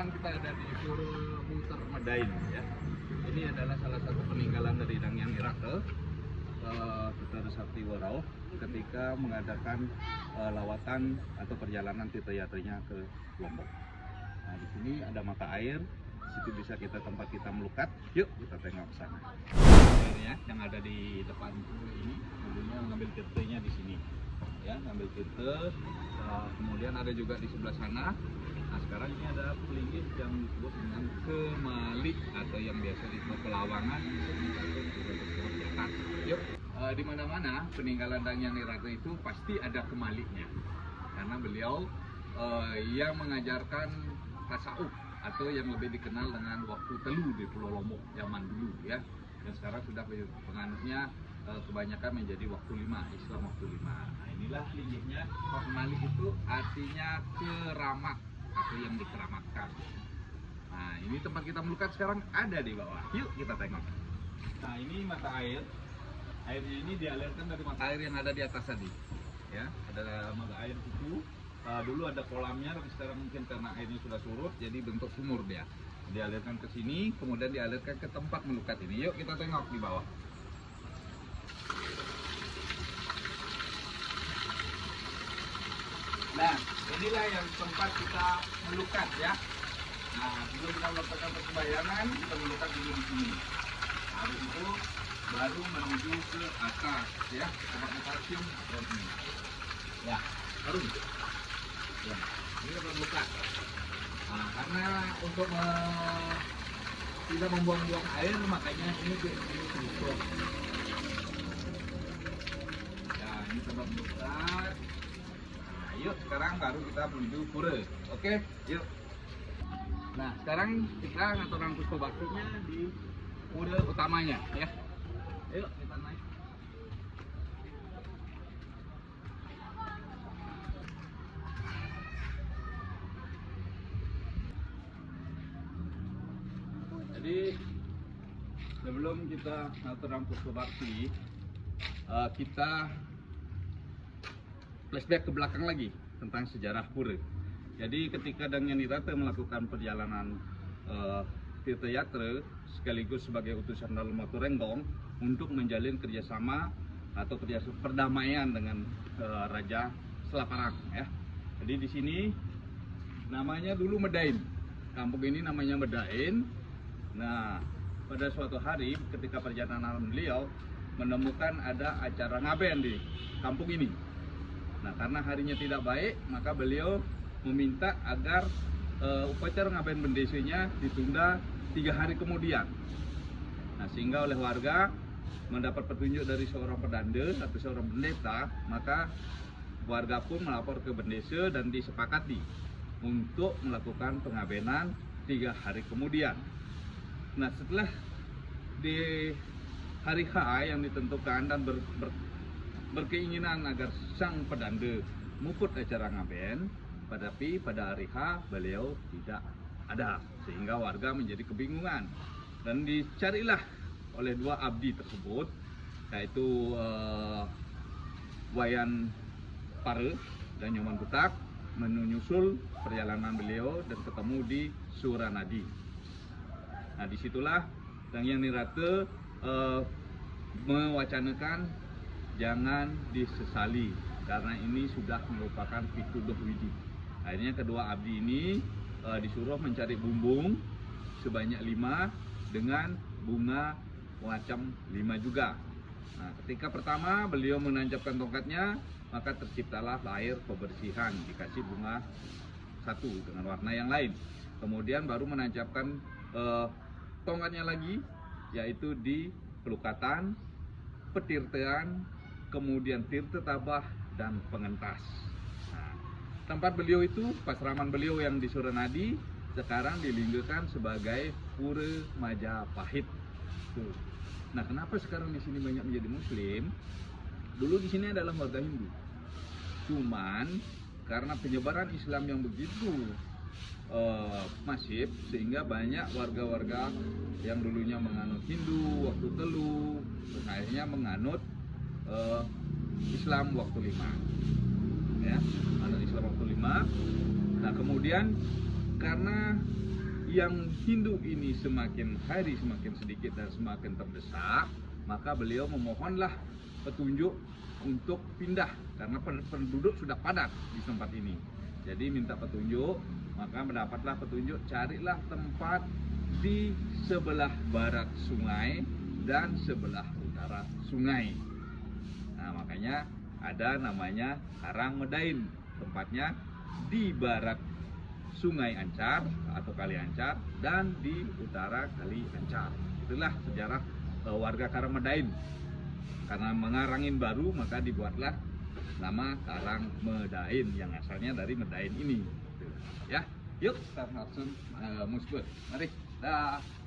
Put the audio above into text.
sekarang kita ada di Pura Muter Medain ya. Ini adalah salah satu peninggalan dari Dangyan Irate, Tirta Sakti Warau, ketika mengadakan lawatan atau perjalanan tirtayatrinya ke Lombok. Nah, di sini ada mata air, di situ bisa tempat kita melukat. Yuk kita tengok ke sana. Airnya yang ada di depan ini, dulunya ngambil tirtanya di sini. Ya, ngambil tirta. Kemudian ada juga di sebelah sana. Nah, sekarang ini ada pelinggih yang disebut dengan kemalik atau yang biasa disebut pelawangan untuk mencapai tirta di atas. Yuk, di mana-mana peninggalan Dangyan Irate itu pasti ada kemaliknya, karena beliau yang mengajarkan tasawuf atau yang lebih dikenal dengan waktu telu di Pulau Lombok zaman dulu ya. Dan sekarang sudah penganutnya kebanyakan menjadi waktu 5, Islam waktu 5. Nah, inilah pelinggihnya. Kemalik itu artinya keramat atau yang dikeramatkan. Nah, ini tempat kita melukat sekarang ada di bawah. Yuk kita tengok. Nah, ini mata air. Airnya ini dialirkan dari mata air yang ada di atas tadi. Ya, ada mata air itu. Dulu ada kolamnya, tapi sekarang mungkin karena airnya sudah surut, jadi bentuk sumur dia. Dialirkan ke sini, kemudian dialirkan ke tempat melukat ini. Yuk kita tengok di bawah. Nah, inilah yang tempat kita melukat ya. Nah, sebelum kita melakukan persembayangan, kita melukat dulu di sini. Habis itu baru menuju ke atas ya, tempatnya kalsium seperti ini. Ya, harum. Ya, ini tempat melukat. Nah, karena untuk tidak membuang-buang air, makanya ini tutup. Ya, ini tempat melukat. Nah, yuk sekarang baru kita menuju pura. Oke, yuk. Nah, sekarang kita ngaturkan puspa baktinya di pura utamanya ya. Yuk kita naik. Jadi sebelum kita ngaturkan puspa bakti, kita flashback ke belakang lagi tentang sejarah pura. Jadi ketika Dangyan Irate melakukan perjalanan tirtayatra sekaligus sebagai utusan dalam Watu Renggong untuk menjalin kerjasama atau kerjasama perdamaian dengan Raja Selaparang ya. Jadi di sini namanya dulu Medain. Kampung ini namanya Medain. Nah, pada suatu hari ketika perjalanan beliau menemukan ada acara ngaben di kampung ini. Nah, karena harinya tidak baik, maka beliau meminta agar upacara ngaben bendesanya ditunda 3 hari kemudian. Nah, sehingga oleh warga mendapat petunjuk dari seorang pedanda atau seorang pendeta, maka warga pun melapor ke bendesa dan disepakati untuk melakukan pengabenan 3 hari kemudian. Nah, setelah di hari H yang ditentukan dan berkeinginan agar sang pedanda mukut acara ngaben, tetapi pada hari H beliau tidak ada, sehingga warga menjadi kebingungan dan dicarilah oleh 2 abdi tersebut, yaitu Wayan Pare dan Nyoman Butak, menyusul perjalanan beliau dan ketemu di Suranadi. Nah, disitulah Dangyan Irate mewacanakan jangan disesali karena ini sudah merupakan pituduh widi. Akhirnya kedua abdi ini disuruh mencari bumbung sebanyak 5 dengan bunga macam 5 juga. Nah, ketika pertama beliau menancapkan tongkatnya, maka terciptalah lahir kebersihan, dikasih bunga 1 dengan warna yang lain. Kemudian baru menancapkan tongkatnya lagi, yaitu di pelukatan, petirtean, kemudian tirta tabah dan pengentas. Nah, tempat beliau itu, pasraman beliau yang di Suranadi, sekarang dilinggakan sebagai Pura Majapahit. Tuh. Nah, kenapa sekarang di sini banyak menjadi Muslim? Dulu di sini adalah warga Hindu. Cuman karena penyebaran Islam yang begitu masif, sehingga banyak warga-warga yang dulunya menganut Hindu waktu telu, akhirnya menganut Islam waktu 5 ya, menganut Islam waktu 5. Nah, kemudian karena yang Hindu ini semakin hari semakin sedikit dan semakin terdesak, maka beliau memohonlah petunjuk untuk pindah karena penduduk sudah padat di tempat ini. Jadi minta petunjuk, maka mendapatlah petunjuk, carilah tempat di sebelah barat sungai dan sebelah utara sungai. Nah, makanya ada namanya Karang Medain, tempatnya di barat Sungai Ancar atau Kali Ancar dan di utara Kali Ancar. Itulah sejarah warga Karang Medain. Karena mengarangin baru, maka dibuatlah nama Karang Medain yang asalnya dari Medain ini. Ya, yuk kita langsung musbut. Mari. Dah.